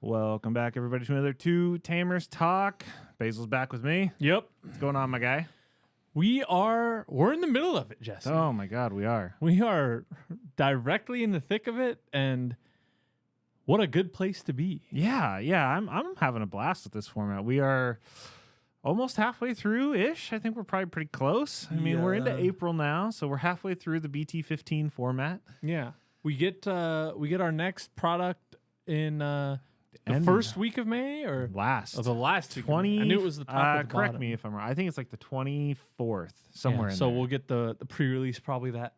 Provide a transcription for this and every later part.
Welcome back, everybody, to another Two Tamers Talk. Basil's back with me. Yep. What's going on, my guy? We're in the middle of it, Jesse. Oh, my God, we are. We are directly in the thick of it, and what a good place to be. Yeah, I'm having a blast with this format. We are almost halfway through-ish. I think we're probably pretty close. I mean, we're into April now, so we're halfway through the BT15 format. Yeah. We get our next product in the first week of May or the last week. Of May. I knew it was the top. Of the correct bottom. me if I'm wrong. I think it's like the 24th, somewhere in so there. we'll get the pre-release probably that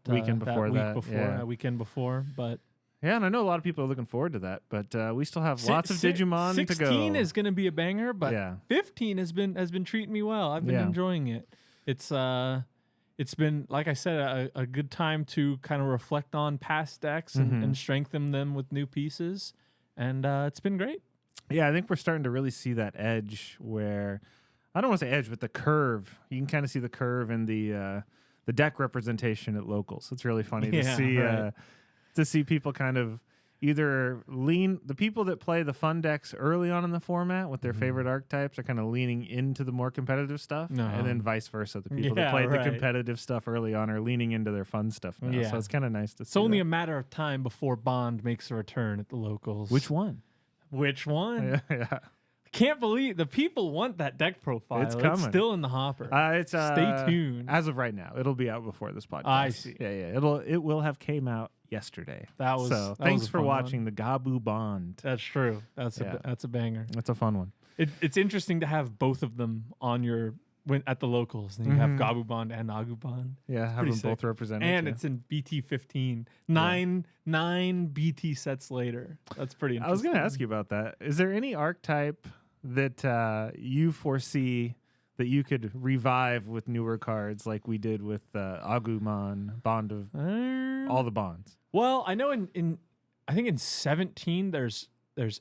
weekend before weekend before, but yeah, and I know a lot of people are looking forward to that, but we still have lots of Digimon to go. 16 is going to be a banger, but 15 has been treating me well. I've been enjoying it. It's been, like I said, a good time to kind of reflect on past decks and strengthen them with new pieces, and it's been great. Yeah, I think we're starting to really see that edge where, I don't want to say edge, but the curve. You can kind of see the curve in the deck representation at locals. It's really funny to see to see people kind of either the people that play the fun decks early on in the format with their favorite archetypes are kind of leaning into the more competitive stuff, and then vice versa. The people that played the competitive stuff early on are leaning into their fun stuff now. So it's kind of nice to see. It's only a matter of time before Bond makes a return at the locals. Which one? Yeah. Can't believe the people want that deck profile. It's coming. It's still in the hopper. Stay tuned. As of right now, it'll be out before this podcast. I see. Yeah. It will have came out yesterday. Thanks for watching the Gabu Bond. That's true. That's a banger. That's a fun one. It's interesting to have both of them on your at the locals. Then you have Gabu Bond and Agu Bond. Yeah, have them both represented. And it's in BT15. Nine BT sets later. That's pretty interesting. I was going to ask you about that. Is there any archetype that you foresee that you could revive with newer cards like we did with Agumon, Bond of all the Bonds? Well, I know I think in 17 there's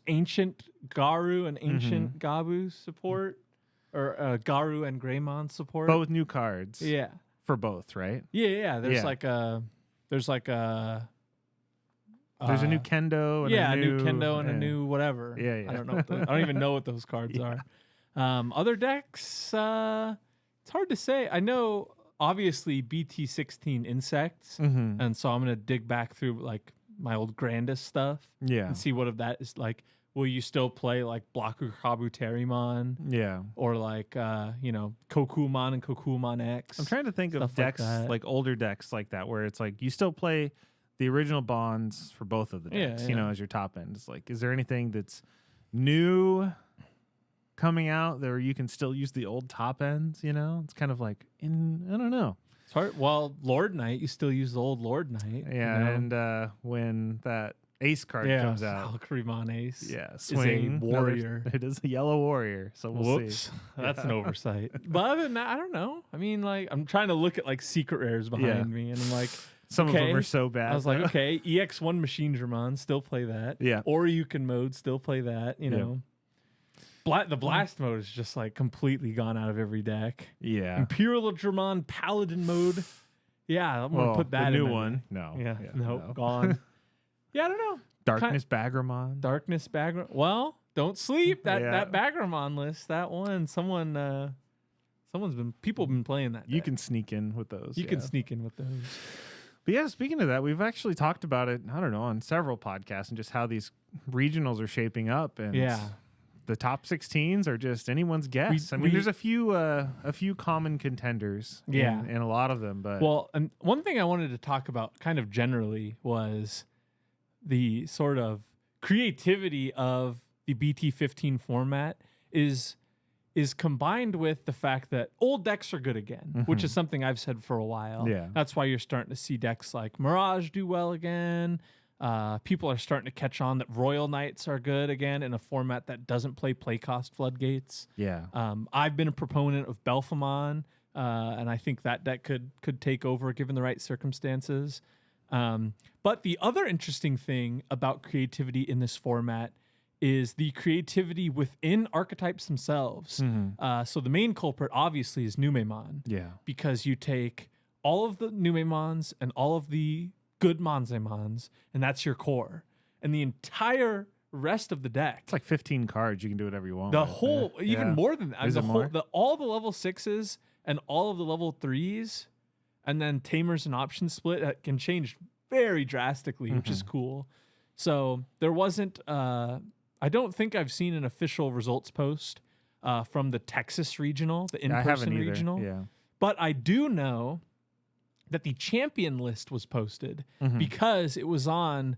Ancient Garu and Ancient Gabu support, or Garu and Greymon support. Both new cards. Yeah. For both, right? Yeah. There's there's a new Kendo and a new Kendo and a new whatever. Yeah. I don't know. I don't even know what those cards are. Other decks, it's hard to say. I know, obviously, BT16 insects, and so I'm going to dig back through like my old Grandis stuff and see what of that is like. Will you still play like Blaku Kabuterimon? Yeah. Or like, Kokumon and Kokumon X? I'm trying to think of decks, like older decks like that, where it's like you still play the original Bonds for both of the decks, as your top end. It's like, is there anything that's new coming out there you can still use the old top ends? It's kind of like, I don't know. It's hard. Well, Lord Knight, you still use the old Lord Knight. Yeah, and when that Ace card comes out, Valkyrimon Ace swing, is a warrior. It is a yellow warrior, so we'll see. That's an oversight. But other than that, I don't know. I mean, like, I'm trying to look at like secret rares behind me, and I'm like, some of them are so bad. I was like, okay, EX1 MachineDramon, still play that. Yeah. Oryuken mode, still play that. You know, the blast mode is just like completely gone out of every deck. Yeah. Imperial Dramon Paladin mode. Yeah, I'm gonna put that the in new one. No. No, gone. Yeah, I don't know. Darkness Bagramon. Well, don't sleep. That Bagramon list. That one. People have been playing that. You can sneak in with those. You can sneak in with those. But yeah, speaking of that, we've actually talked about it, I don't know, on several podcasts and just how these regionals are shaping up. And the top 16s are just anyone's guess. There's a few common contenders in a lot of them. But and one thing I wanted to talk about kind of generally was the sort of creativity of the BT15 format is combined with the fact that old decks are good again, which is something I've said for a while. Yeah. That's why you're starting to see decks like Mirage do well again. People are starting to catch on that Royal Knights are good again in a format that doesn't play cost floodgates. Yeah. I've been a proponent of Belphamon, and I think that deck could take over given the right circumstances. But the other interesting thing about creativity in this format is the creativity within archetypes themselves. So the main culprit, obviously, is Numemon. Yeah. Because you take all of the Numemons and all of the good Monzemons, and that's your core. And the entire rest of the deck. It's like 15 cards. You can do whatever you want. The with. whole, even more than that. Is it more? All the level 6s and all of the level 3s, and then Tamers and option split can change very drastically, which is cool. So there wasn't, I don't think I've seen an official results post from the Texas regional, the in-person regional. Yeah. But I do know that the champion list was posted because it was on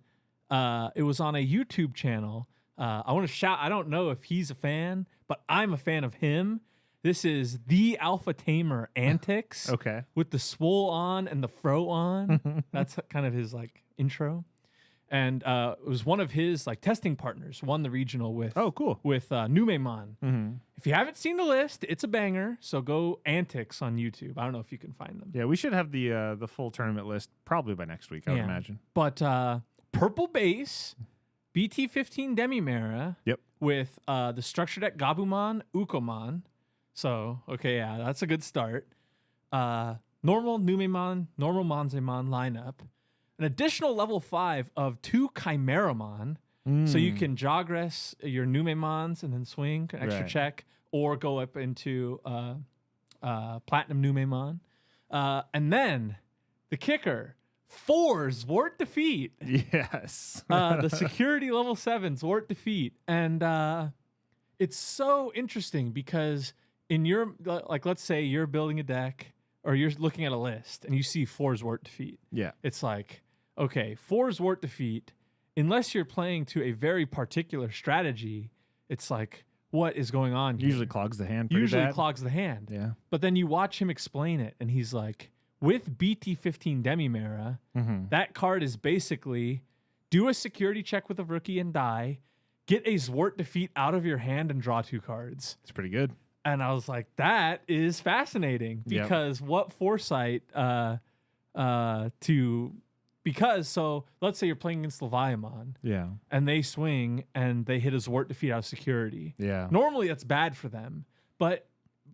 a YouTube channel. I want to shout, I don't know if he's a fan, but I'm a fan of him. This is the Alpha Tamer Antics. Okay. With the swole on and the fro on. That's kind of his like intro. And it was one of his like testing partners won the regional with with Numemon. If you haven't seen the list, it's a banger. So go Antics on YouTube. I don't know if you can find them. Yeah, we should have the full tournament list probably by next week, I would imagine. But purple base, BT15 Demimera. Yep. With the structure deck Gabumon, Ukomon. So okay, yeah, that's a good start. Normal Numemon, normal Monzemon lineup. An additional level 5 of 2 Chimeramon. So you can jogress your Numemons and then swing, an extra check, or go up into Platinum Numemon. And then the kicker, 4 Zwart Defeat. Yes. The security level 7 Zwart Defeat. And it's so interesting because in your, like, let's say you're building a deck or you're looking at a list and you see 4 Zwart Defeat. Yeah. It's like, okay, 4 Zwart Defeat, unless you're playing to a very particular strategy, it's like, what is going on here? Usually clogs the hand pretty Usually bad. clogs the hand. Yeah. But then you watch him explain it, and he's like, with BT15 Demimera, that card is basically do a security check with a rookie and die, get a Zwart Defeat out of your hand and draw 2 cards. It's pretty good. And I was like, that is fascinating because what foresight so let's say you're playing against Leviamon. Yeah. And they swing and they hit a Zwart Defeat out of security. Yeah. Normally that's bad for them. But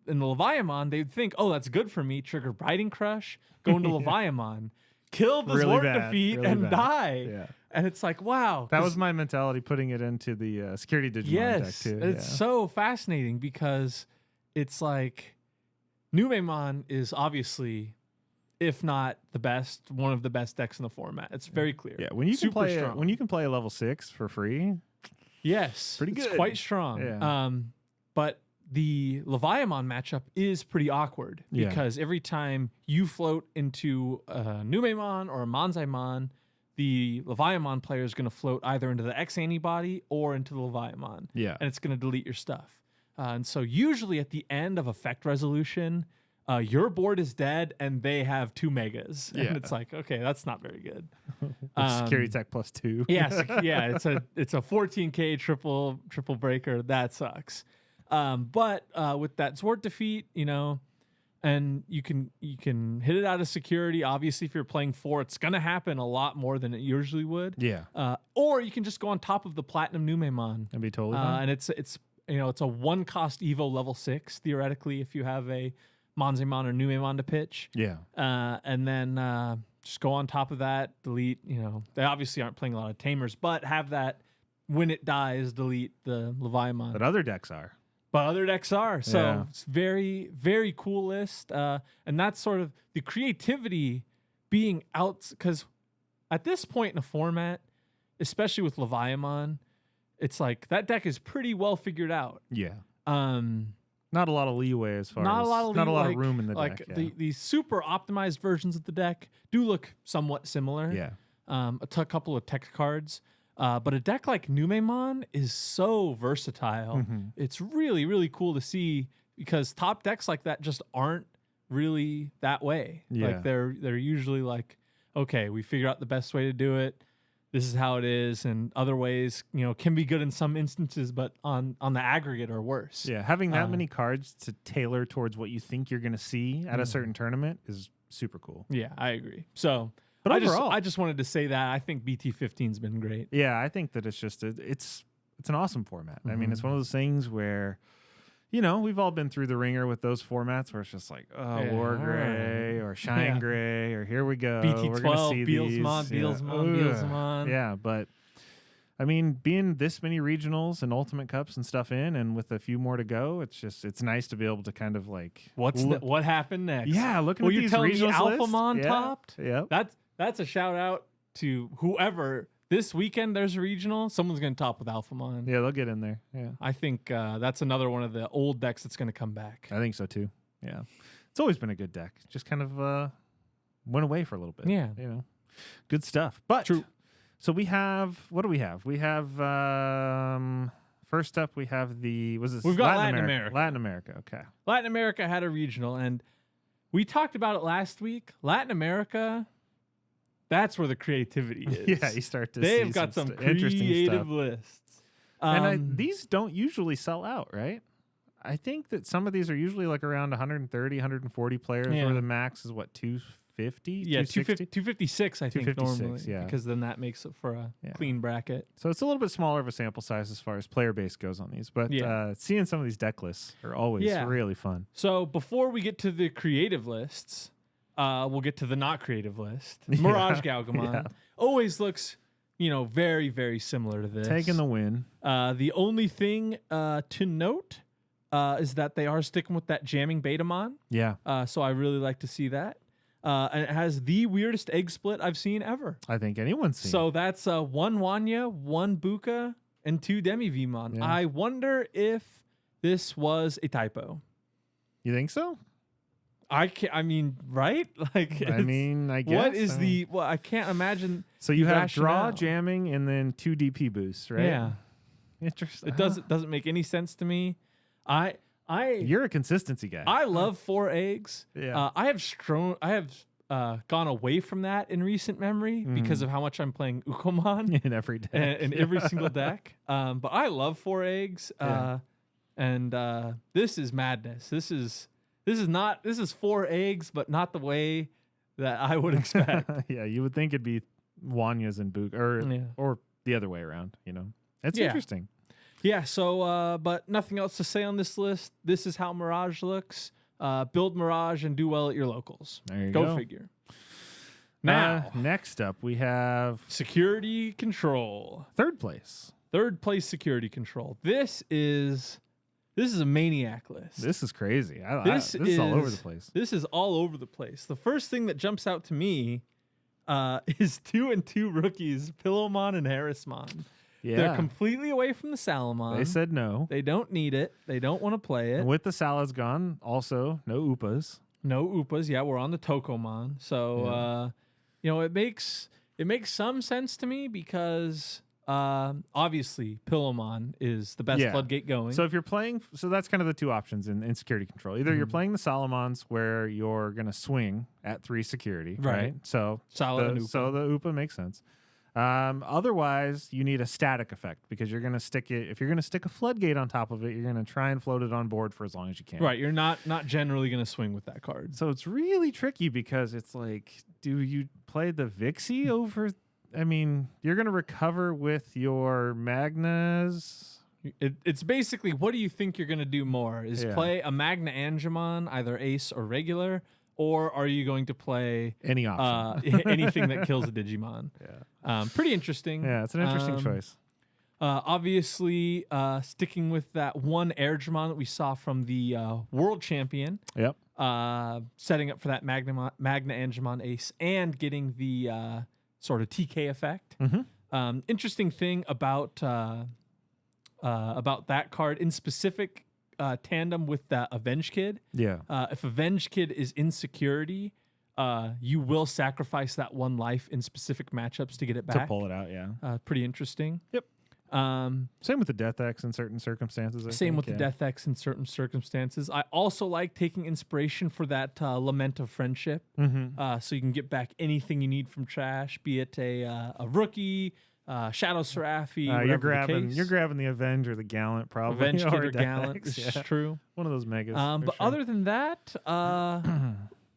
in the Leviamon, they'd think, oh, that's good for me. Trigger Biting Crush, go into Leviamon, kill the Really Zwart bad, Defeat really and bad. die. Yeah. And it's like, wow. That was my mentality putting it into the security Digimon deck too. It's so fascinating because it's like Numemon is obviously, if not the best, one of the best decks in the format. It's very clear. Yeah, when you can Super play strong. when you can play a level 6 for free. Yes, pretty it's good. quite strong. Yeah. But the Leviamon matchup is pretty awkward because every time you float into a Numemon or a Monzaimon, the Leviamon player is going to float either into the X antibody or into the Leviamon. Yeah. And it's going to delete your stuff. And so usually at the end of effect resolution, your board is dead and they have 2 megas. And it's like, okay, that's not very good. Security tech +2. It's a 14K triple breaker. That sucks. But with that Zwart Defeat, and you can hit it out of security. Obviously, if you're playing 4, it's gonna happen a lot more than it usually would. Yeah. Or you can just go on top of the Platinum Numemon. That'd be totally fine. And it's it's a 1 cost Evo level 6 theoretically if you have a Monzemon or Numemon to pitch. Yeah. And then just go on top of that, delete. They obviously aren't playing a lot of Tamers, but have that when it dies, delete the Leviamon. But other decks are. So it's very, very cool list. And that's sort of the creativity being out, because at this point in a format, especially with Leviamon, it's like that deck is pretty well figured out. Yeah. Not a lot of leeway as far not as a lot of not a lot of room in the like deck. Yeah. the super optimized versions of the deck do look somewhat similar. Yeah. A couple of tech cards. But a deck like Numemon is so versatile. It's really, really cool to see because top decks like that just aren't really that way. Yeah. Like they're usually like, okay, we figure out the best way to do it. This is how it is, and other ways, can be good in some instances, but on the aggregate are worse. Yeah, having that many cards to tailor towards what you think you're going to see at a certain tournament is super cool. Yeah, I agree. So, but overall, I just wanted to say that I think BT15's been great. Yeah, I think that it's just it's an awesome format. I mean, it's one of those things where, we've all been through the ringer with those formats where it's just like, War Gray or Shine Gray or here we go. BT12, We're gonna see Beelsmon. Yeah, but I mean, being this many regionals and ultimate cups and stuff in, and with a few more to go, it's nice to be able to kind of like what happened next? Yeah, looking Well, at you're these telling me regionals Alphamon lists. topped? Yeah. That's a shout out to whoever. This weekend there's a regional. Someone's gonna top with Alphamon. Yeah, they'll get in there. Yeah, I think that's another one of the old decks that's gonna come back. I think so too. Yeah, it's always been a good deck. Just kind of went away for a little bit. Yeah, you know, good stuff. But true. So we have, what do we have? We have first up we have we've got Latin America. Latin America. Okay. Latin America had a regional, and we talked about it last week. Latin America. That's where the creativity is. Yeah, you start to They've see got some interesting creative stuff. lists. And these don't usually sell out, right? I think that some of these are usually like around 130, 140 players, Yeah. where the max is what, 250? Yeah, 256, I think, 256, normally. yeah. Because then that makes it for a clean bracket. So it's a little bit smaller of a sample size as far as player base goes on these. But seeing some of these deck lists are always really fun. So before we get to the creative lists, we'll get to the not creative list. Mirage Galgamon always looks, very, very similar to this. Taking the win. The only thing to note is that they are sticking with that jamming Betamon. Yeah. So I really like to see that. And it has the weirdest egg split I've seen ever. I think anyone's seen. So that's 1 Wanya, 1 Buka, and 2 Demi-Vmon. Yeah. I wonder if this was a typo. You think so? I mean, right? Like, I guess. What is I can't imagine. So you have draw, rationale. jamming, and then 2 DP boosts, right? Yeah. Interesting. It doesn't make any sense to me. You're a consistency guy. I love 4 eggs. Yeah. I have gone away from that in recent memory because of how much I'm playing Ukomon in every deck. in every single deck. But I love 4 eggs. And this is madness. This is 4 eggs, but not the way that I would expect. Yeah, you would think it'd be Wanyas and Book or the other way around, It's interesting. Yeah, so but nothing else to say on this list. This is how Mirage looks. Build Mirage and do well at your locals. There you go. Go figure. Now, next up we have security control. third place security control. This is a maniac list. This is crazy. This is all over the place. This is all over the place. The first thing that jumps out to me is 2 and 2 rookies, Pillowmon and Harrismon. Yeah. They're completely away from the Salamon. They said no. They don't need it. They don't want to play it. And with the Salads gone, also no Upas. No Upas. Yeah, we're on the Tokomon. So, it makes some sense to me because obviously Pillowmon is the best floodgate going. So if you're playing, that's kind of the two options in security control. Either you're playing the Salamons where you're going to swing at 3 security, right? So the Upa makes sense. Otherwise, you need a static effect because you're going to stick it. If you're going to stick a floodgate on top of it, you're going to try and float it on board for as long as you can. Right. You're not generally going to swing with that card. So it's really tricky because it's like, do you play the Vixie over? I mean, you're going to recover with your Magnas. It's basically, what do you think you're going to do more? Is play a Magna Angemon, either ace or regular, or are you going to play any option, anything that kills a Digimon? Pretty interesting. Yeah, it's an interesting choice. Obviously, sticking with that one Airdramon that we saw from the World Champion. Yep. Setting up for that Magna Angemon ace and getting the sort of TK effect. Interesting thing about that card in specific. Tandem with the Avenge Kid. Yeah. If Avenge Kid is in security, you will sacrifice that 1 life in specific matchups to get it back. To pull it out, yeah. Pretty interesting. Yep. Same with the Death X in certain circumstances. The Death X in certain circumstances. I also like taking inspiration for that Lament of Friendship. So you can get back anything you need from trash, be it a rookie, Shadow Seraphi. You're grabbing the Avenge or the Gallant, probably. Avenge Kid or Gallant. This is true. One of those megas. But other than that,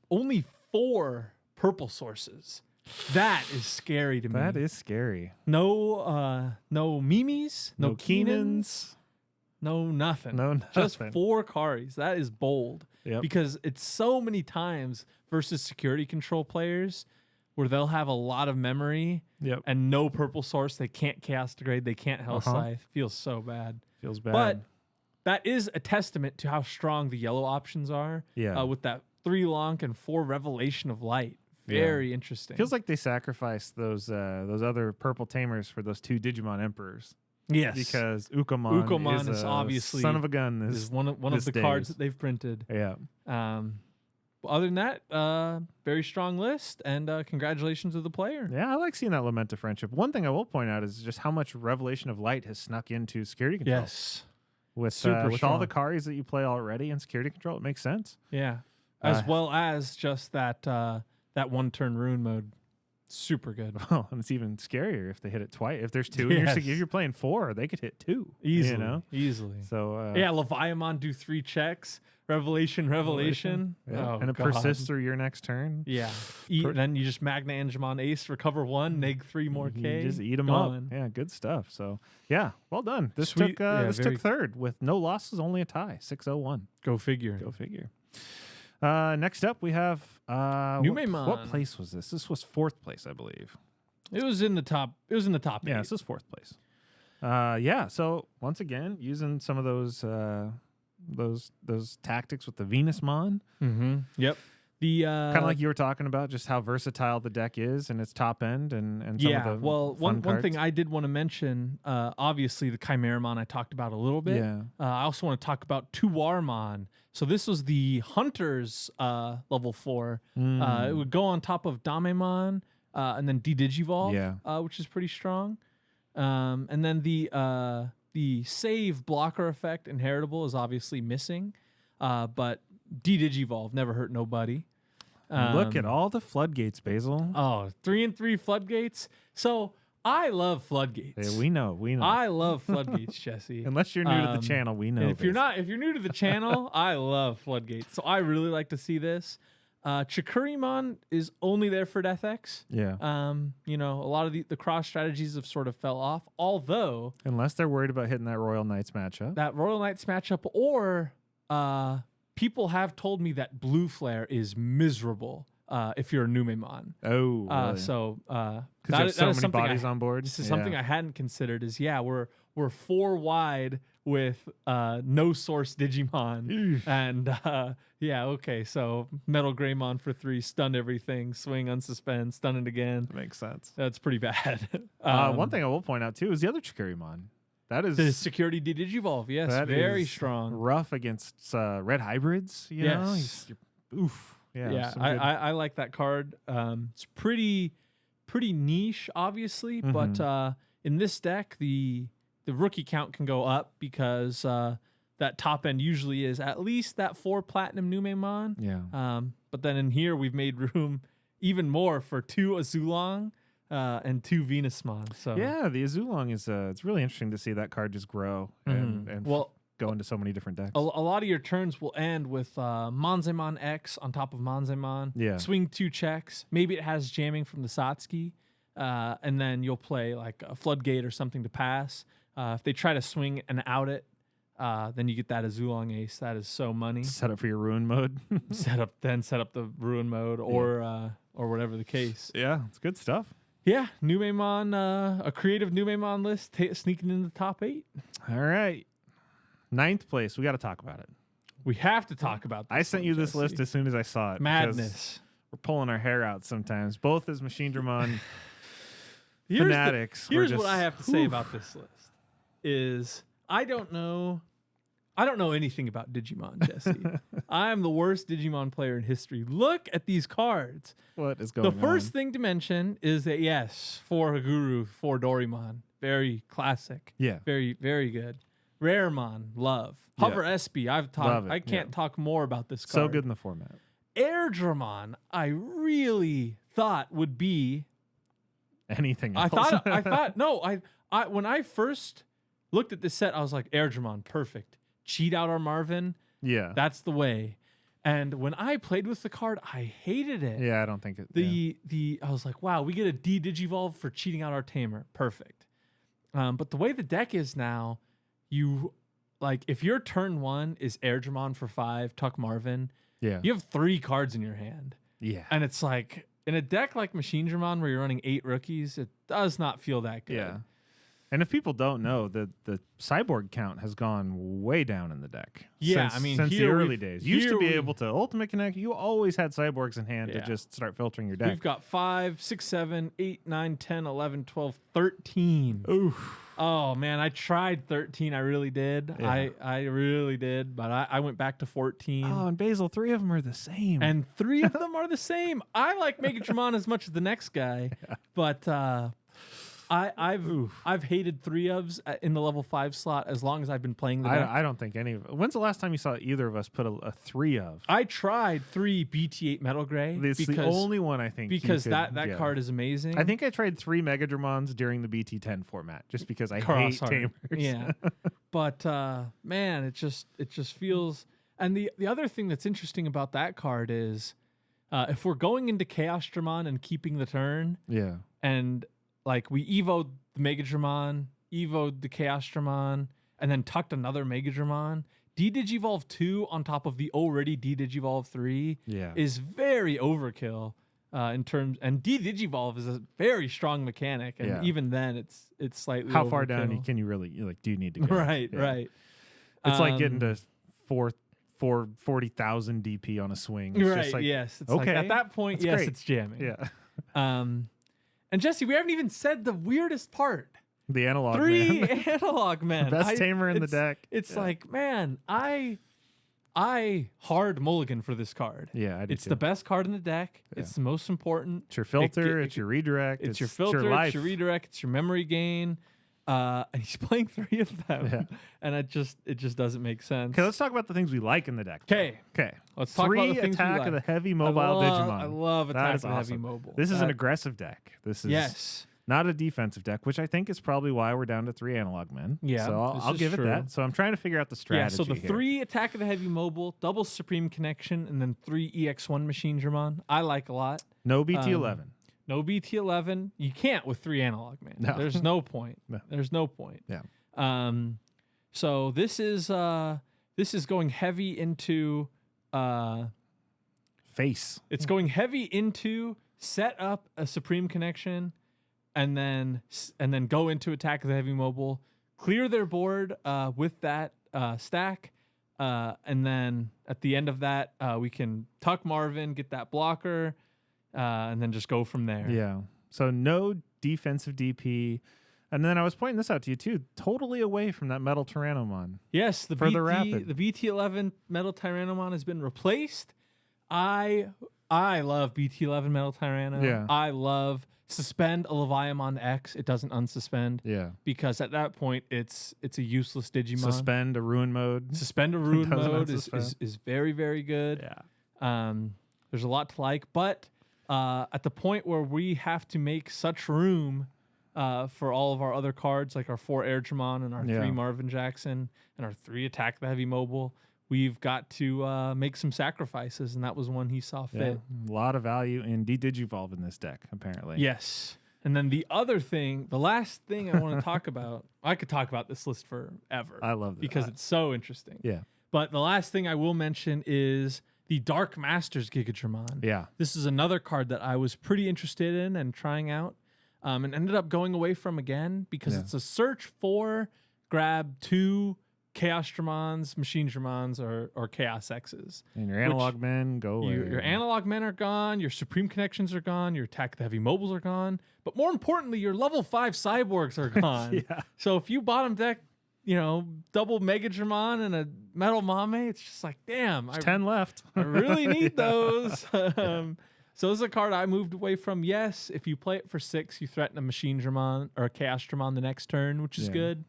only 4 purple sources. That is scary to me. That is scary. No Mimis, no Keenans, no nothing. No nothing. Just 4 Karis. That is bold. Yep. Because it's so many times versus security control players where they'll have a lot of memory Yep. and no purple source. They can't Chaos Degrade. They can't Hell Scythe. Feels so bad. Feels bad. But that is a testament to how strong the yellow options are. Yeah. With that 3 Lonk and 4 Revelation of Light. Very interesting. Feels like they sacrificed those other purple Tamers for those 2 Digimon Emperors. Yes. Because Ukomon is obviously son of a gun. Is one of the cards that they've printed. Yeah. Other than that, very strong list, and congratulations to the player. Yeah, I like seeing that Lament of Friendship. One thing I will point out is just how much Revelation of Light has snuck into Security Control. Yes. With all the cards that you play already in Security Control, it makes sense. Yeah. As well as just that 1-turn Rune mode. Super good. Well, and it's even scarier if they hit it twice. If there's 2, Yes. if you're playing 4, they could hit 2. Easily. You know? Easily. So yeah, Leviamon do 3 checks. Revelation. Yeah. Oh, and it persists through your next turn. Yeah. Then you just Magna Angemon Ace, recover 1, neg 3 more K. You just eat them up. Yeah, good stuff. So, yeah, well done. This took third with no losses, only a tie, 6-0-1. Go figure. Go figure. Next up, we have Numemon. What place was this? This was 4th place, I believe. It was in the top. It was in the top 8. Yeah, this is 4th place. Yeah. So once again, using some of those tactics with the Venusmon. Mm-hmm. Yep. The kind of like you were talking about, just how versatile the deck is and its top end and some of the one thing I did want to mention, obviously the Chimeramon I talked about a little bit. Yeah. I also want to talk about Tuarmon. So this was the Hunter's level 4. It would go on top of Numemon and then D-Digivolve, which is pretty strong. And then the save blocker effect inheritable is obviously missing, but D-Digivolve never hurt nobody. Look at all the floodgates, Basil. Oh, 3 and 3 floodgates. So I love floodgates. Yeah, we know. I love floodgates, Jesse. Unless you're new to the channel, we know. If you're new to the channel, I love floodgates. So I really like to see this. Chikurimon is only there for Death X. Yeah. A lot of the cross strategies have sort of fell off. Although, unless they're worried about hitting that Royal Knights matchup. That Royal Knights matchup, or people have told me that Blue Flare is miserable if you're a Numemon. Oh, really? So because there's so many bodies on board. This is something I hadn't considered. Is we're 4 wide with no source Digimon, and okay. So Metal Greymon for 3, stunned everything, swing, unsuspend, stun it again. Makes sense. That's pretty bad. One thing I will point out too is the other Chikurimon. That is the security Digivolve. Yes, very strong. Rough against red hybrids. You know? Oof. Yeah. I like that card. It's pretty niche, obviously, but in this deck, the rookie count can go up because that top end usually is at least that 4 platinum Numemon. Yeah. But then in here, we've made room even more for 2 Azulong. And 2 Venusmon. So yeah, the Azulong is it's really interesting to see that card just grow and go into so many different decks. A lot of your turns will end with Monzemon X on top of Monzemon. Yeah. Swing 2 checks. Maybe it has jamming from the Satsuki. And then you'll play like a Floodgate or something to pass. If they try to swing and out it, then you get that Azulong Ace. That is so money. Set up for your Ruin mode. set up the Ruin mode or whatever the case. Yeah, it's good stuff. Yeah, Numemon, a creative Numemon list sneaking in the top 8. All right. 9th place. We got to talk about it. We have to talk about this. I sent you this list as soon as I saw it. Madness. We're pulling our hair out sometimes. Both as MachineDramon fanatics. Here's what I have to say about this list. Is I don't know anything about Digimon, Jesse. I'm the worst Digimon player in history. Look at these cards. What is going on? The first thing to mention is that, yes, 4 Haguru, 4 Dorimon. Very classic. Yeah. Very, very good. Raremon, love. Hover SB, I can't talk more about this card. So good in the format. Airdramon, I really thought would be anything else. I thought when I first looked at this set, I was like, Airdramon, perfect. Cheat out our Marvin. Yeah. That's the way. And when I played with the card, I hated it. Yeah, I don't think it. I was like, wow, we get a D-Digivolve for cheating out our Tamer. Perfect. But the way the deck is now, if your turn 1 is Airdramon for 5, Tuck Marvin, you have 3 cards in your hand. Yeah. And it's like in a deck like MachineDramon where you're running 8 rookies, it does not feel that good. Yeah. And if people don't know, the cyborg count has gone way down in the deck. Yeah, since the early days. You used to be able to ultimate connect. You always had cyborgs in hand to just start filtering your deck. We've got 5, 6, 7, 8, 9, 10, 11, 12, 13. Oof. Oh, man, I tried 13. I really did. Yeah. I really did, but I went back to 14. Oh, and Basil, 3 of them are the same. And 3 of them are the same. I like MegaDramon as much as the next guy, but I've hated 3-ofs in the level 5 slot as long as I've been playing the deck. I don't think any of. When's the last time you saw either of us put a 3 of? I tried 3 BT8 Metal Gray. It's the only one I think. Because that card is amazing. I think I tried 3 MegaDramons during the BT10 format just because I hate Tamers. Yeah, but man, it just feels. And the other thing that's interesting about that card is, if we're going into ChaosDramon and keeping the turn, and like we evoed the MegaDramon, evoed the ChaosDramon, and then tucked another MegaDramon. D-Digivolve 2 on top of the already D-Digivolve 3 is very overkill in terms. And D-Digivolve is a very strong mechanic, and even then, it's slightly. How overkill. far down can you really do you need to go? Right. It's like getting to 40,000 DP on a swing. It's just like, yes. It's like at that point, yes, great. it's jamming. Yeah. And Jesse, we haven't even said the weirdest part. The analog 3 man. analog men. Best tamer in the deck. It's like, man, I hard mulligan for this card. Yeah, I do It's too. the best card in the deck. Yeah. It's the most important. It's your filter. It's your redirect. It's your filter. Your life. It's your redirect. It's your memory gain. And he's playing 3 of them, and it just doesn't make sense. Okay, let's talk about the things we like in the deck. Okay, let's talk about the things we Attack like. of the Heavy Mobile Digimon. I love Attack of the Heavy awesome. Mobile. This is an aggressive deck. This is not a defensive deck, which I think is probably why we're down to 3 analog men. Yeah, so I'll give it that. So I'm trying to figure out the strategy. Yeah, so the here. 3 Attack of the Heavy Mobile, double Supreme Connection, and then 3 EX1 MachineDramon. I like a lot. No BT11. No BT11. You can't with 3 analog man. No. There's no point. No. There's no point. Yeah. So this is going heavy into face. It's going heavy into set up a Supreme Connection, and then go into Attack of the Heavy Mobile, clear their board with that stack, and then at the end of that we can tuck Marvin, get that blocker, and then just go from there. Yeah. So no defensive DP. And then I was pointing this out to you too, totally away from that Metal Tyrannomon. Yes, the BT11 Metal Tyrannomon has been replaced. I love BT11 Metal Tyranno. Yeah. I love suspend a Leviamon X. It doesn't unsuspend. Yeah. Because at that point it's a useless Digimon. Suspend a ruin mode. Suspend a ruin mode unsuspend. is very, very good. Yeah. There's a lot to like, but at the point where we have to make such room for all of our other cards, like our 4 Airdramon and our 3 Marvin Jackson and our 3 Attack the Heavy Mobile, we've got to make some sacrifices, and that was one he saw fit. A lot of value in D-Digivolve in this deck, apparently. Yes. And then the last thing I want to talk about, I could talk about this list forever. I love that. Because it's so interesting. Yeah. But the last thing I will mention is the Dark Masters Gigadramon. Yeah. This is another card that I was pretty interested in and trying out, and ended up going away from again because it's a search for, grab 2 ChaosDramons, MachineDramons, or Chaos X's. And your analog men go away. Your analog men are gone, your Supreme Connections are gone, your Attack the Heavy Mobiles are gone, but more importantly, your level 5 cyborgs are gone. So if you bottom deck, double MegaDramon and a Metal Mame, it's just like, damn. There's 10 left. I really need those. So this is a card I moved away from. Yes, if you play it for 6, you threaten a MachineDramon or a ChaosDramon the next turn, which is good.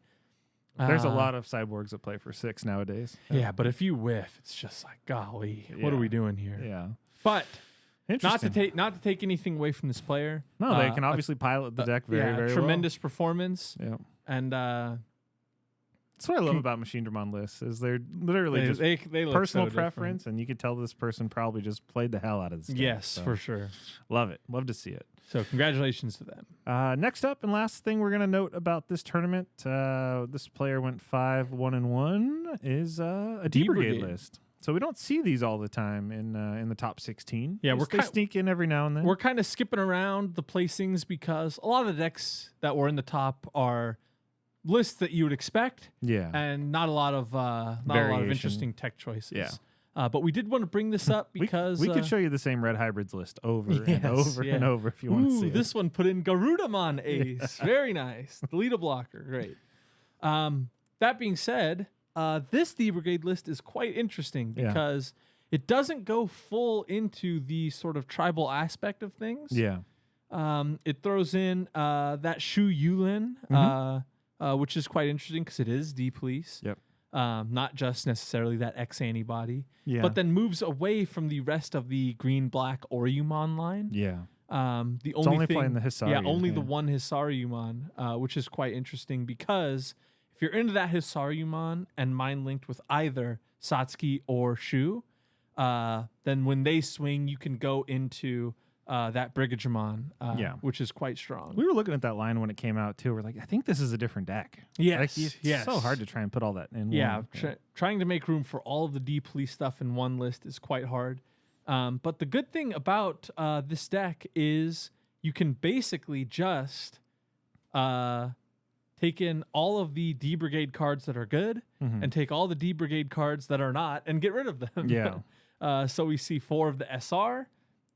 There's a lot of cyborgs that play for 6 nowadays. Yeah, but if you whiff, it's just like, golly, what are we doing here? Yeah. But not to take anything away from this player. No, they can obviously pilot the deck very, very tremendous performance. Yeah. And that's what I love about MachineDramon lists is they're literally just they look personal so preference, different. and you could tell this person probably just played the hell out of this deck. Yes, for sure. Love it. Love to see it. So congratulations to them. Next up and last thing we're going to note about this tournament, this player went 5-1-1, is a D-Brigade list. So we don't see these all the time in the top 16. Yeah, they sneak in every now and then. We're kind of skipping around the placings because a lot of the decks that were in the top are lists that you would expect. Yeah. And not a lot of interesting tech choices. Yeah. But we did want to bring this up because we could show you the same red hybrids list over and over and over if you want to see it. This one put in Garudamon Ace. Very nice. The lead a blocker. Great. That being said, this D-Brigade list is quite interesting because it doesn't go full into the sort of tribal aspect of things. Yeah. It throws in that Shu Yulin, which is quite interesting because it is D-Police. Yep. Not just necessarily that X antibody, yeah. but then moves away from the rest of the green-black Oryumon line. Yeah. The it's only playing the Hisari. Yeah, only the one Hisariumon, which is quite interesting because if you're into that Hisariumon and mind linked with either Satsuki or Shu, then when they swing, you can go into that Brigadramon, which is quite strong. We were looking at that line when it came out too. We're like, I think this is a different deck. Yes, it's so hard to try and put all that in. Yeah, trying to make room for all of the D-Police stuff in one list is quite hard. But the good thing about this deck is you can basically just take in all of the D-Brigade cards that are good and take all the D-Brigade cards that are not and get rid of them. Yeah. So we see 4 of the SR,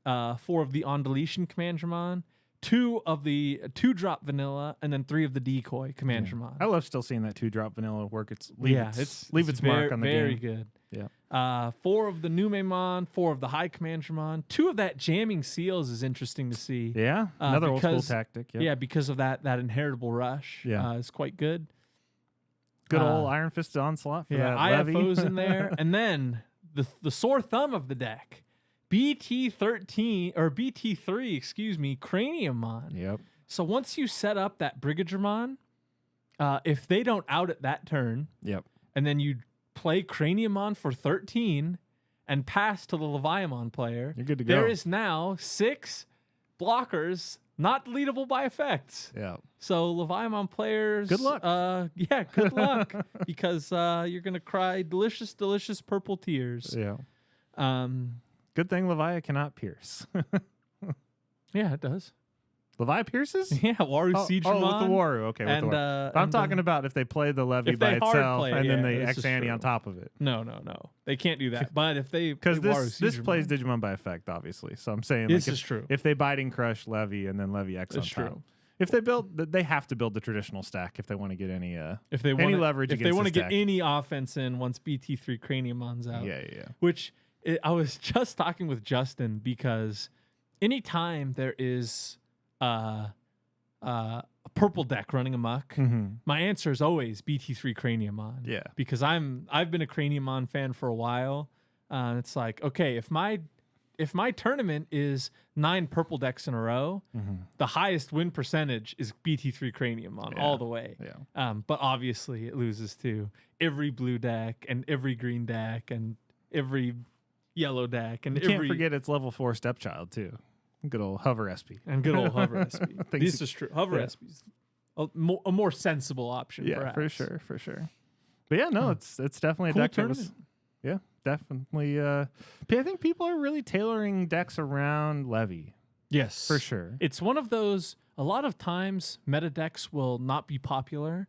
4 of the On Deletion Commandramon, 2 of the 2-drop vanilla, and then 3 of the decoy Commandramon. I love still seeing that 2-drop vanilla work. Leave its mark on the very game. Good. Yeah. 4 of the Numemon, 4 of the High Commandramon, 2 of that jamming seals is interesting to see. Yeah, another old school tactic. Yep. Yeah, because of that inheritable rush. Yeah, is quite good. Good old Iron Fisted Onslaught for that IFO's Levy. in there, and then the sore thumb of the deck, BT3, Craniumon. Yep. So once you set up that Brigadramon, if they don't out at that turn, and then you play Craniumon for 13 and pass to the Leviamon player, you're good to go. There is now 6 blockers not deleteable by effects. Yeah. So Leviamon players, good luck. Good luck because you're gonna cry delicious, delicious purple tears. Yeah. Good thing Levia cannot pierce. Yeah, it does. Levia pierces? Yeah, Waru Siegedramon. Oh, with the Waru. Okay, with the Waru. But I'm talking about if they play the Levy by itself and then they X-Ante on top of it. No. They can't do that. But if they... Because this plays Digimon by effect, obviously. So I'm saying this is true. If they Biting Crush Levy and then Levy X on top. If they have to build the traditional stack if they want to get any leverage. If they want to get any offense in once BT3 Craniumon's out. Yeah. Which I was just talking with Justin because anytime there is a purple deck running amok, my answer is always BT3 Craniumon. Yeah. Because I've been a Craniumon fan for a while. It's like, okay, if my tournament is 9 purple decks in a row, the highest win percentage is BT3 Craniumon all the way. Yeah. But obviously it loses to every blue deck and every green deck and every yellow deck and you can't forget it's level 4 Stepchild too. Good old Hover SP. And good old Hover SP. This is true. Hover SP's a more sensible option, perhaps. For sure. But yeah, no, it's definitely cool a deck tournament. Definitely. I think people are really tailoring decks around Levy. Yes. For sure. It's one of those, a lot of times meta decks will not be popular.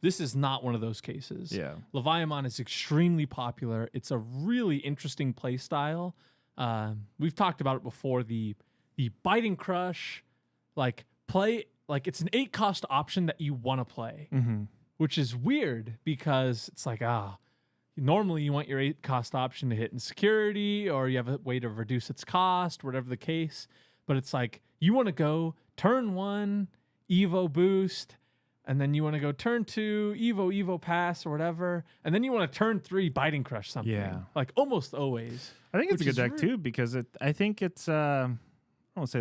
This is not one of those cases. Yeah. Leviamon is extremely popular. It's a really interesting play style. We've talked about it before. The Biting Crush, it's an 8-cost option that you want to play, which is weird because it's like, normally you want your 8-cost option to hit in security or you have a way to reduce its cost, whatever the case. But it's like you want to go turn 1, Evo boost, and then you want to go turn 2, Evo pass or whatever, and then you want to turn 3, Biting Crush something. Yeah. Like almost always. I think it's a good deck too because I think it's I won't say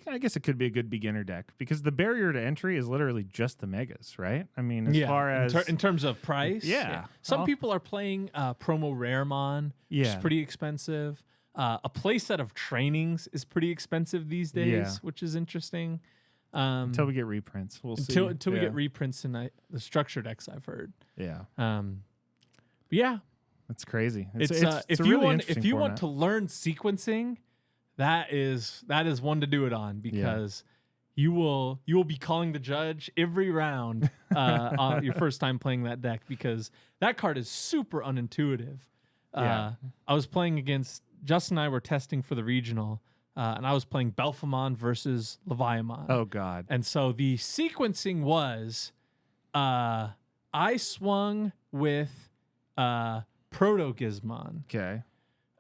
I guess it could be a good beginner deck because the barrier to entry is literally just the megas, right? I mean, as far as in terms of price, yeah. Some people are playing promo Raremon, which is pretty expensive. A playset of trainings is pretty expensive these days, which is interesting. Until we get reprints, we'll see. Until we get reprints in the structure decks, I've heard. Yeah. But yeah. It's crazy. It's a if really you want interesting if you format. want to learn sequencing, that is one to do it on, because you will be calling the judge every round on your first time playing that deck, because that card is super unintuitive. I was playing against Justin and I were testing for the regional, and I was playing Belfamon versus Leviamon. Oh God! And so the sequencing was, I swung with Proto-Gizmon. Okay.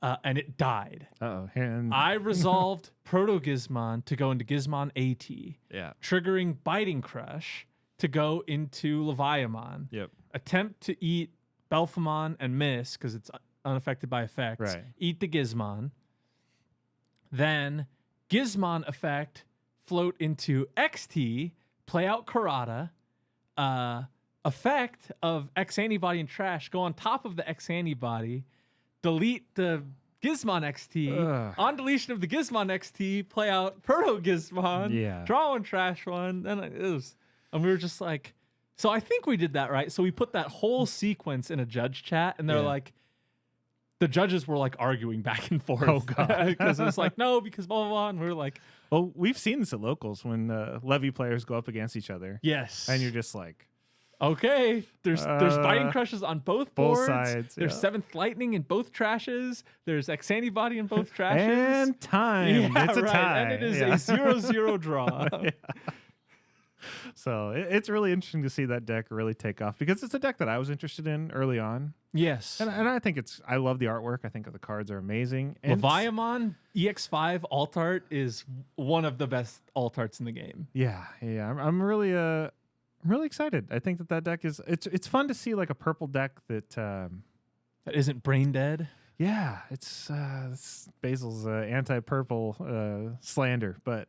And it died. Uh-oh. I resolved Proto-Gizmon to go into Gizmon AT, triggering Biting Crush to go into Leviamon. Yep. Attempt to eat Belfamon and miss because it's unaffected by effects. Right. Eat the Gizmon. Then Gizmon effect, float into XT, play out Karada. Effect of X antibody and trash, go on top of the X antibody, delete the Gizmon XT. On deletion of the Gizmon XT, play out Proto Gizmon. Draw one trash one. And we were just like, so I think we did that right. So we put that whole sequence in a judge chat, and they're like, the judges were like arguing back and forth. Oh God, because it's like, no, because blah blah blah. And we're like, well, we've seen this at locals when Levy players go up against each other. Yes, and you're just like, okay, there's Biting Crushes on both boards. Sides. There's Seventh Lightning in both trashes. There's X Antibody in both trashes. And time. It's a tie. And it is a 0-0 draw. So it's really interesting to see that deck really take off, because it's a deck that I was interested in early on. Yes. And I think I love the artwork. I think the cards are amazing. And Leviamon EX5 alt art is one of the best alt arts in the game. Yeah. I'm really excited. I think that deck is it's fun to see like a purple deck that that isn't brain dead. Yeah, it's Basil's anti-purple slander, but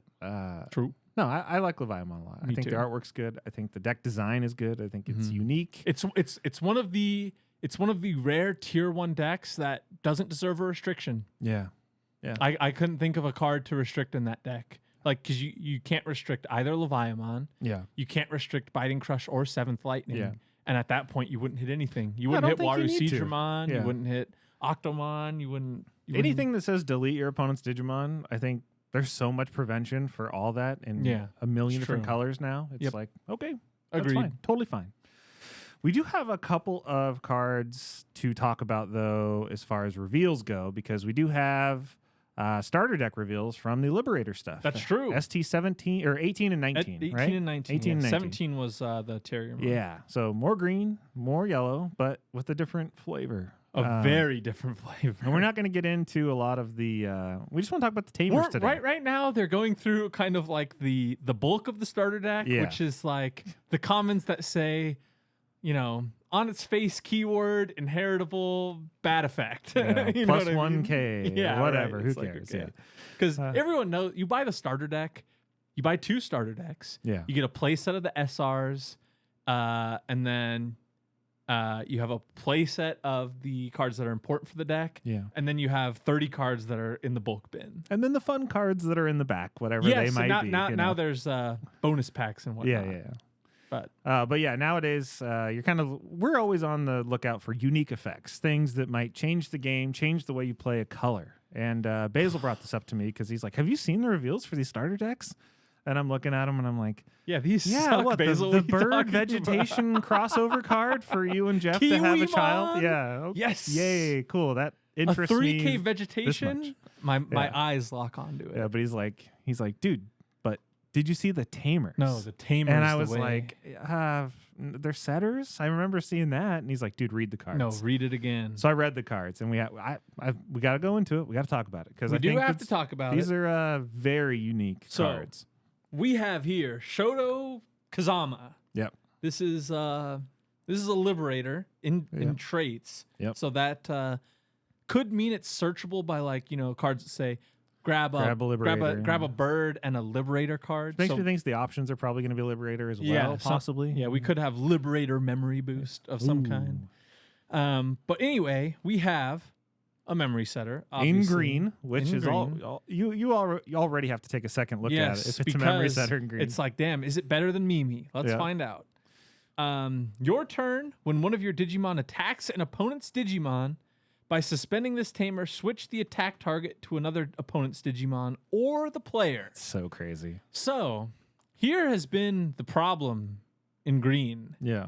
true. No, I like Leviamon a lot. I think too. the artwork's good. I think the deck design is good. I think it's unique. It's one of the rare tier 1 decks that doesn't deserve a restriction. Yeah. I couldn't think of a card to restrict in that deck. Like, because you can't restrict either Leviamon. Yeah. You can't restrict Biting Crush or Seventh Lightning. Yeah. And at that point, you wouldn't hit anything. You wouldn't hit WaruSeedramon. Yeah. You wouldn't hit Octomon. You wouldn't anything that says delete your opponent's Digimon. I think there's so much prevention for all that in a million different colors now. It's like, okay, that's agreed. Fine. Totally fine. We do have a couple of cards to talk about, though, as far as reveals go, because we do have starter deck reveals from the Liberator stuff. That's true. ST17 or 18 and 19, 18 right? and 19. 18 and 19. 17 was the Terrier. Yeah. So more green, more yellow, but with a different flavor. A very different flavor. And we're not going to get into a lot of the. We just want to talk about the Tamers today. Right now, they're going through kind of like the bulk of the starter deck, which is like the commons that say, on its face keyword, inheritable, bad effect. You plus 1K. Yeah, whatever. Right. Who It's cares? Like, okay. Because everyone knows you buy the starter deck, you buy 2 starter decks. Yeah. You get a play set of the SRs, and then you have a play set of the cards that are important for the deck. Yeah. And then you have 30 cards that are in the bulk bin. And then the fun cards that are in the back, whatever they might be. Now there's bonus packs and whatnot. Yeah. But yeah, nowadays we're always on the lookout for unique effects, things that might change the game, change the way you play a color. And Basil brought this up to me because he's like, "Have you seen the reveals for these starter decks?" And I'm looking at him and I'm like, "Yeah, these suck, what, Basil. the bird vegetation crossover card for you and Jeff to have a child? Yeah, okay. Yes, yay, cool. That interests me. A 3K vegetation. My eyes lock onto it. Yeah, but he's like, dude. Did you see the Tamers? No, the Tamers. And I was like, they're setters? I remember seeing that. And he's like, dude, read the cards. No, read it again. So I read the cards, and we got to go into it. We got to talk about it. Because we do have to talk about these are very unique cards. We have here Shoto Kazama. Yep. This is a Liberator in traits. Yep. So that could mean it's searchable by cards that say, grab a bird and a Liberator card. Makes me think the options are probably going to be Liberator as well, possibly. We could have Liberator memory boost of some kind. But anyway, we have a memory setter in green, which is all you already have to take a second look at it if it's a memory setter in green. It's like, damn, is it better than Mimi? Let's find out. Your turn. When one of your Digimon attacks an opponent's Digimon, By suspending this Tamer, switch the attack target to another opponent's Digimon or the player. So crazy. So here has been the problem in green. Yeah.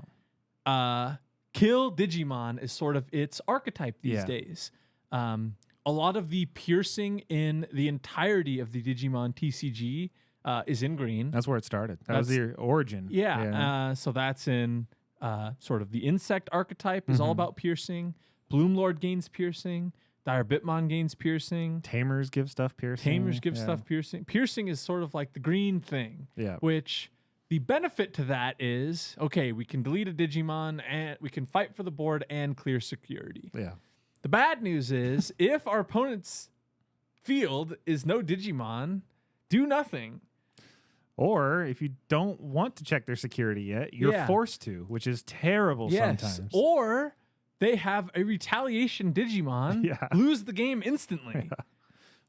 Kill Digimon is sort of its archetype these days. A lot of the piercing in the entirety of the Digimon TCG is in green. That's where it started. That was the origin. Yeah. So that's in sort of the insect archetype is all about piercing. Bloomlord gains piercing. Dire Bitmon gains piercing. Tamers give stuff piercing. Tamers give stuff piercing. Piercing is sort of like the green thing. Yeah. Which the benefit to that is, okay, we can delete a Digimon and we can fight for the board and clear security. Yeah. The bad news is if our opponent's field is no Digimon, do nothing. Or if you don't want to check their security yet, you're forced to, which is terrible sometimes. Or they have a retaliation Digimon, lose the game instantly. Yeah.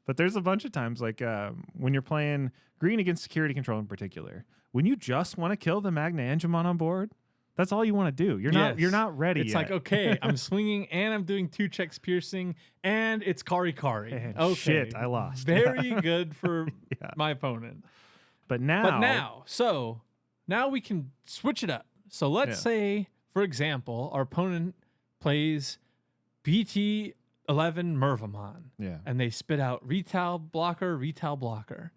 But there's a bunch of times, like when you're playing green against security control in particular, when you just want to kill the MachineDramon on board, that's all you want to do. You're not ready It's yet. like, okay, I'm swinging and I'm doing 2 checks piercing and it's Kari. Okay. Shit, I lost. Very good for my opponent. But now, now we can switch it up. So let's say, for example, our opponent plays BT11 Mervamon. Yeah. And they spit out retail blocker.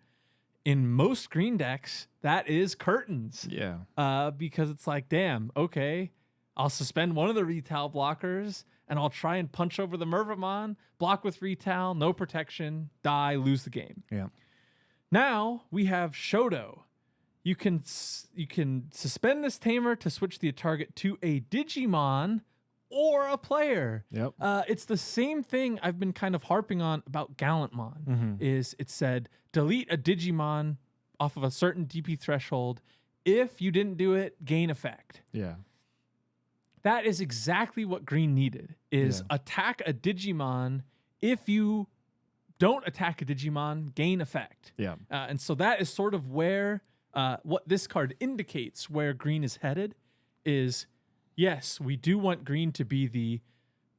In most green decks, that is curtains. Yeah. Because it's like, damn, okay, I'll suspend one of the retail blockers and I'll try and punch over the Mervamon, block with retail, no protection, die, lose the game. Yeah. Now we have Shoto. You can suspend this Tamer to switch the target to a Digimon or a player. Yep. It's the same thing I've been kind of harping on about Gallantmon. Is it said delete a Digimon off of a certain DP threshold. If you didn't do it, gain effect. Yeah. That is exactly what green needed. Is attack a Digimon. If you don't attack a Digimon, gain effect. Yeah. And so that is sort of where what this card indicates where green is headed is, yes, we do want green to be the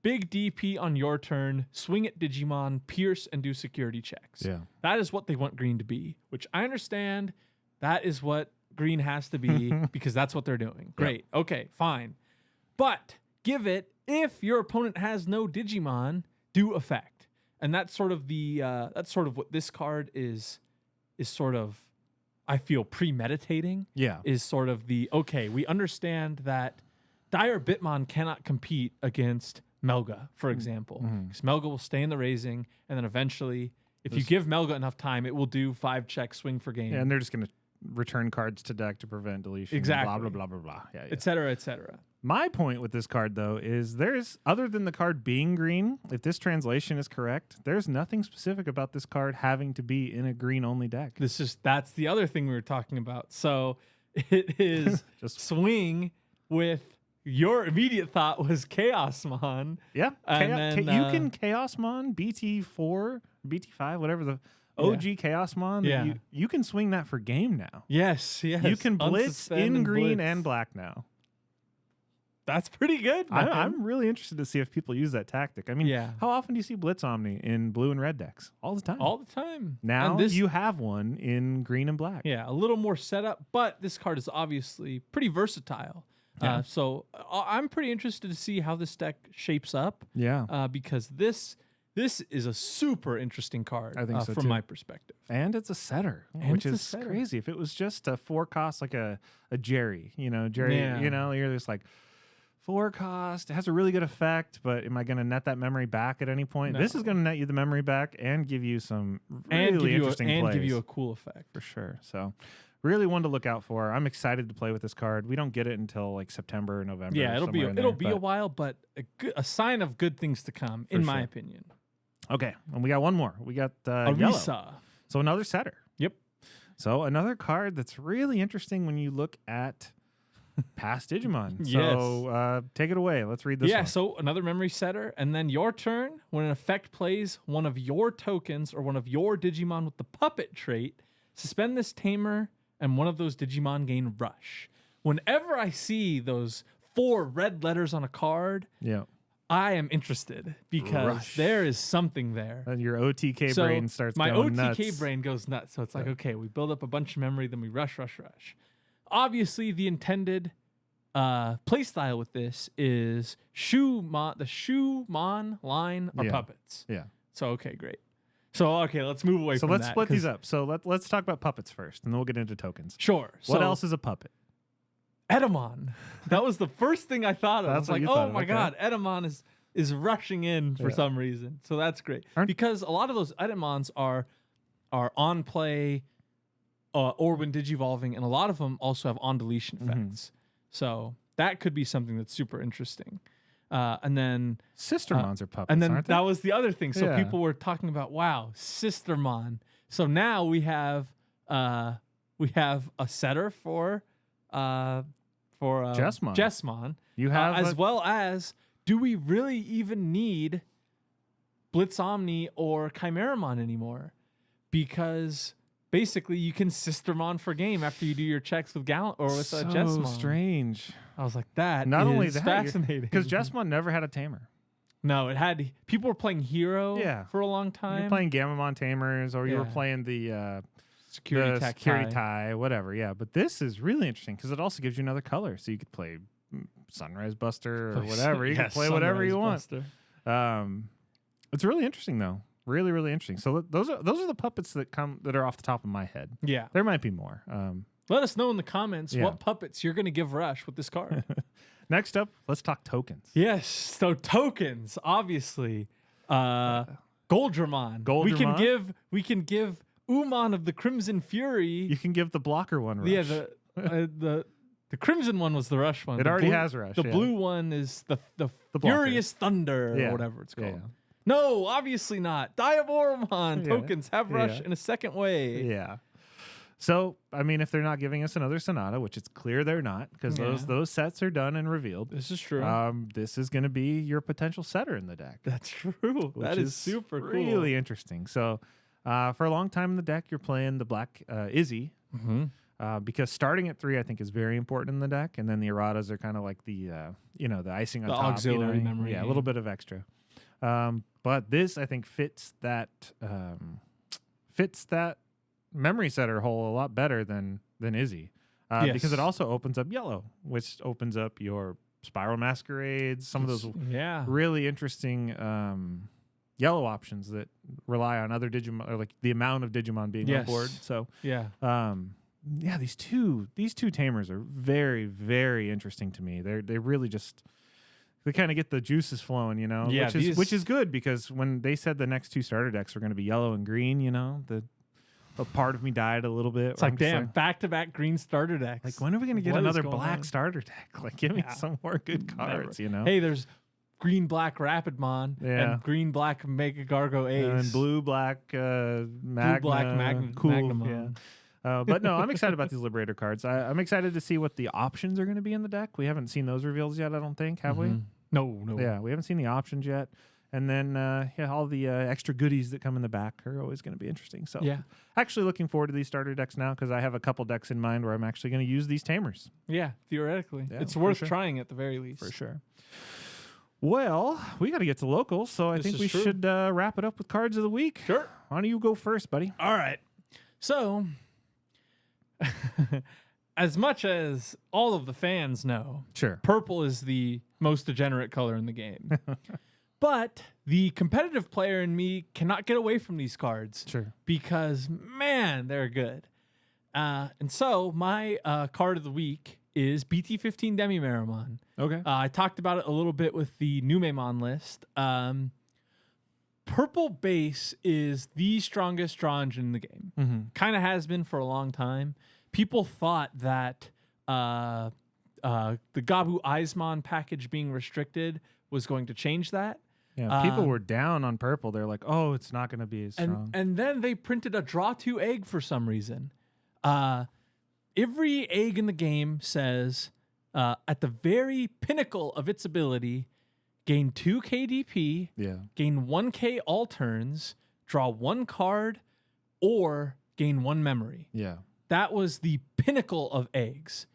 big DP on your turn, swing at Digimon, pierce, and do security checks. Yeah. That is what they want green to be, which I understand that is what green has to be because that's what they're doing. Great. Yep. Okay, fine. But give it, if your opponent has no Digimon, do effect. And that's sort of the that's sort of what this card is sort of, I feel, premeditating. Yeah. Is sort of the, okay, we understand that Dire Bitmon cannot compete against Melga, for example. Because Melga will stay in the raising, and then eventually, if you give Melga enough time, it will do 5 check swing for game. Yeah, and they're just going to return cards to deck to prevent deletion. Exactly. Blah, blah, blah, blah, blah. Yeah, et cetera, et cetera. My point with this card, though, is there's, other than the card being green, if this translation is correct, there's nothing specific about this card having to be in a green-only deck. That's the other thing we were talking about. So it is just swing with, your immediate thought was Chaosmon. Yeah. You can Chaosmon, BT4, BT5, whatever the OG Chaosmon. You can swing that for game now. Yes. You can blitz in green and black now. That's pretty good. I'm really interested to see if people use that tactic. I mean, how often do you see Blitz Omni in blue and red decks? All the time. All the time. Now you have one in green and black. Yeah, a little more setup, but this card is obviously pretty versatile. Yeah. So I'm pretty interested to see how this deck shapes up. Yeah. Because this is a super interesting card. I think so from my perspective. And it's a setter, which is crazy. If it was just a 4 cost like a Jerry, you're just like, 4 cost. It has a really good effect, but am I going to net that memory back at any point? No. This is going to net you the memory back and give you some really interesting plays. And give you a cool effect. For sure. So really one to look out for. I'm excited to play with this card. We don't get it until like September or November. Yeah, it'll be a while, but a sign of good things to come, in my opinion. Okay, and we got one more. We got Arisa. Yellow. So another setter. Yep. So another card that's really interesting when you look at past Digimon. Yes. So take it away. Let's read this one. So another memory setter, and then your turn, when an effect plays one of your tokens or one of your Digimon with the puppet trait, suspend this Tamer and one of those Digimon gain Rush. Whenever I see those 4 red letters on a card, I am interested because there is something there. And your OTK So brain starts my going OTK nuts. brain goes nuts. So it's like, okay, we build up a bunch of memory, then we rush. Obviously, the intended playstyle with this is the Shoemon line are puppets. Yeah. So okay, great. So okay, let's move away So from let's that. split these up. So let's talk about puppets first, and then we'll get into tokens. Sure. What else is a puppet? Edamon. That was the first thing I thought of. I was like, oh my god, Edamon is rushing in for some reason. So that's great. Because a lot of those Edamons are on play or when digivolving, and a lot of them also have on deletion effects. So that could be something that's super interesting. And then Sistermons are puppets, and then aren't they? that was the other thing. So people were talking about, wow, Sistermon. So now we have a setter for Jessmon. You have as well as, do we really even need Blitz Omni or Chimeramon anymore? Because basically you can Sistermon for game after you do your checks with Jessmon. So strange. I was like, that Not is only that, fascinating. because Jessmon never had a tamer. No, it had people were playing Hero for a long time. You're playing Gamamon Tamers, or you were playing the security tie, whatever. Yeah, but this is really interesting because it also gives you another color, so you could play Sunrise Buster or whatever. You can play whatever you want. It's really interesting though. Really, really interesting. So those are the puppets that are off the top of my head. Yeah, there might be more. Let us know in the comments what puppets you're going to give Rush with this card. Next up, let's talk tokens. Yes, so tokens, obviously. Goldramon. We can give Umon of the Crimson Fury. You can give the blocker one Rush. Yeah, the Crimson one was the Rush one. It already has Rush. The blue one is the Furious Thunder or whatever it's called. No, obviously not. Diaboromon tokens have Rush in a second way. Yeah. So, I mean, if they're not giving us another Sonata, which it's clear they're not, because those sets are done and revealed. This is true. This is going to be your potential setter in the deck. That's true. That is super cool. Really interesting. So, for a long time in the deck, you're playing the black Izzy, because starting at 3, I think, is very important in the deck, and then the erratas are kind of like the the icing on top. Auxiliary memory. Yeah, a little bit of extra. But this, I think, fits that memory setter hole a lot better than Izzy, because it also opens up yellow, which opens up your Spiral Masquerades, some of those really interesting yellow options that rely on other Digimon, or like the amount of Digimon being on board. So these two Tamers are very, very interesting to me. They really just they kind of get the juices flowing, which is good, because when they said the next 2 starter decks were going to be yellow and green, a part of me died a little bit. It's like, damn, back-to-back green starter decks. Like, when are we going to get another black starter deck? Like, give me some more good cards, Hey, there's green-black Rapidmon and green-black Mega Gargo Ace. And blue-black Magna. Blue-black Cool. Magnamon. Yeah. But no, I'm excited about these Liberator cards. I'm excited to see what the options are going to be in the deck. We haven't seen those reveals yet, I don't think. Have we? No. Yeah, we haven't seen the options yet. And then, all the extra goodies that come in the back are always going to be interesting. So, actually looking forward to these starter decks now, because I have a couple decks in mind where I'm actually going to use these Tamers. Yeah, theoretically. It's worth trying at the very least. For sure. Well, we got to get to locals, so I think we should wrap it up with cards of the week. Sure. Why don't you go first, buddy? All right. So, as much as all of the fans know, purple is the most degenerate color in the game. But the competitive player in me cannot get away from these cards. Because, man, they're good. And so my card of the week is BT15 Demimeramon. Okay. I talked about it a little bit with the Numemon list. Purple base is the strongest draw engine in the game. Kind of has been for a long time. People thought that the Gabu Eismon package being restricted was going to change that. Yeah, people were down on purple. They're like, oh, it's not going to be as strong. And then they printed a draw 2 egg for some reason. Every egg in the game says, at the very pinnacle of its ability, gain 2 KDP, gain 1K all turns, draw 1 card, or gain 1 memory. Yeah. That was the pinnacle of eggs.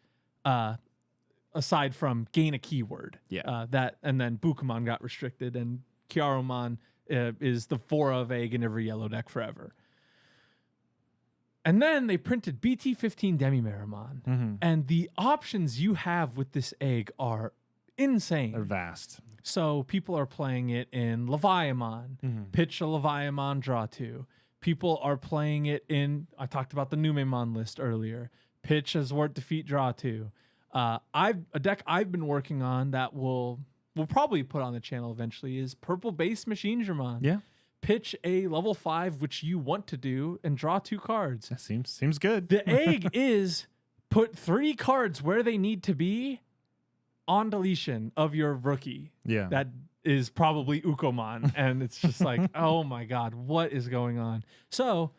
aside from gain a keyword. Yeah. That and then Bukamon got restricted, and Kyaromon is the 4 of egg in every yellow deck forever. And then they printed BT15 Demimeramon, and the options you have with this egg are insane. They're vast. So people are playing it in Leviamon, pitch a Leviamon, draw 2. People are playing it in, I talked about the Numemon list earlier, pitch a Zwart defeat, draw 2. A deck I've been working on that we'll probably put on the channel eventually is purple base MachineDramon. Yeah. Pitch a level 5, which you want to do, and draw 2 cards. That seems good. The egg is put 3 cards where they need to be on deletion of your rookie. Yeah. That is probably Ukomon. And it's just like, oh my God, what is going on? So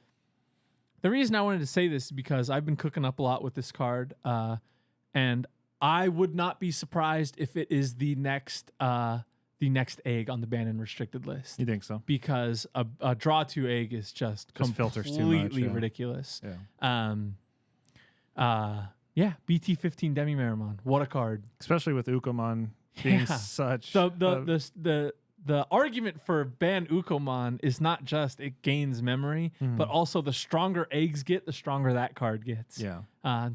the reason I wanted to say this is because I've been cooking up a lot with this card. And I would not be surprised if it is the next egg on the banned and restricted list. You think so? Because a draw 2 egg is just filters too much, completely ridiculous. Yeah. Yeah, BT15 Demimeramon. What a card. Especially with Ukomon being such the argument for ban Ukomon is not just it gains memory, but also the stronger eggs get, the stronger that card gets. Yeah.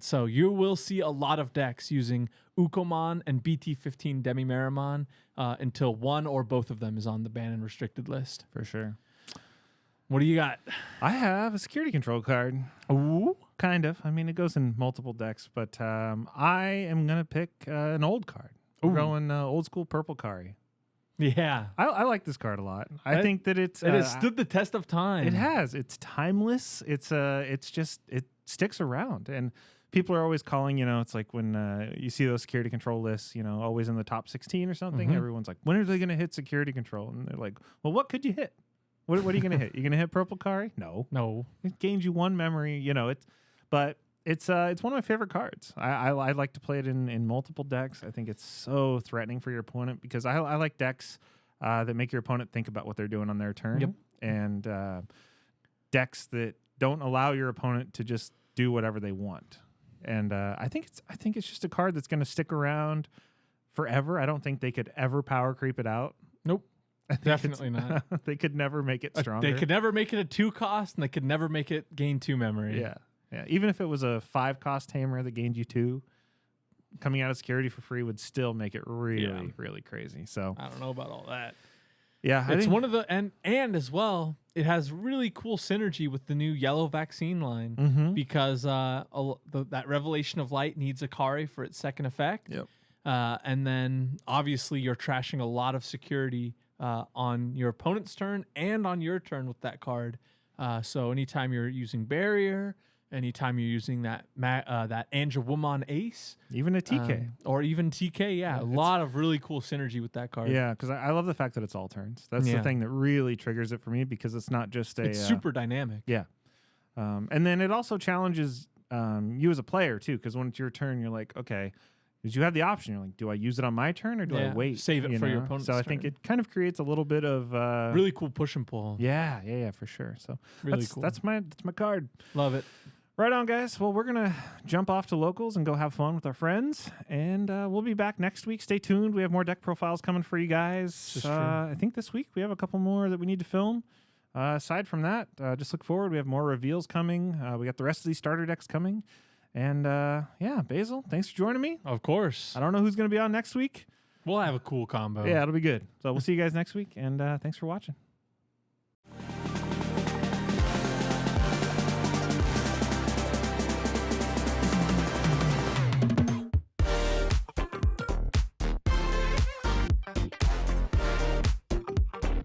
So you will see a lot of decks using Ukomon and BT15 Demimeramon until one or both of them is on the ban and restricted list. For sure. What do you got? I have a security control card. Ooh. Kind of. I mean, it goes in multiple decks, but I am going to pick an old card. We're going old school purple Kari. Yeah. I like this card a lot. I think that it has stood the test of time. It has. It's timeless. It's just, it sticks around. And people are always calling, it's like when you see those security control lists, always in the top 16 or something. Everyone's like, when are they going to hit security control? And they're like, well, what could you hit? What are you going to hit? You going to hit purple Kari? No. It gains you 1 memory, but it's one of my favorite cards. I like to play it in multiple decks. I think it's so threatening for your opponent because I like decks that make your opponent think about what they're doing on their turn, and decks that don't allow your opponent to just do whatever they want. And I think it's just a card that's going to stick around forever. I don't think they could ever power creep it out. Nope. Definitely not. They could never make it stronger. They could never make it a 2 cost, and they could never make it gain 2 memory. Yeah. Even if it was a 5 cost Tamer that gained you 2, coming out of security for free would still make it really, really crazy. So I don't know about all that. Yeah, it's one of the and as well, it has really cool synergy with the new yellow vaccine line because that Revelation of Light needs a Kari for its second effect. Yep. And then obviously you're trashing a lot of security on your opponent's turn and on your turn with that card. So anytime you're using barrier, anytime you're using that Anjawumon Ace, even a TK or even TK, a lot of really cool synergy with that card. Yeah, because I love the fact that it's all turns. That's the thing that really triggers it for me because it's not just it's super dynamic. Yeah, and then it also challenges you as a player too because when it's your turn, you're like, okay. Because you have the option, you're like, do I use it on my turn or do I wait? Save it for your opponent's turn. So I think it kind of creates a little bit of really cool push and pull. Yeah, for sure. So really cool. That's my card. Love it. Right on, guys. Well, we're gonna jump off to locals and go have fun with our friends, and we'll be back next week. Stay tuned. We have more deck profiles coming for you guys. I think this week we have a couple more that we need to film. Aside from that, just look forward. We have more reveals coming. We got the rest of these starter decks coming. And Basil, thanks for joining me. Of course. I don't know who's going to be on next week. We'll have a cool combo. Yeah, it'll be good. So we'll see you guys next week, and thanks for watching.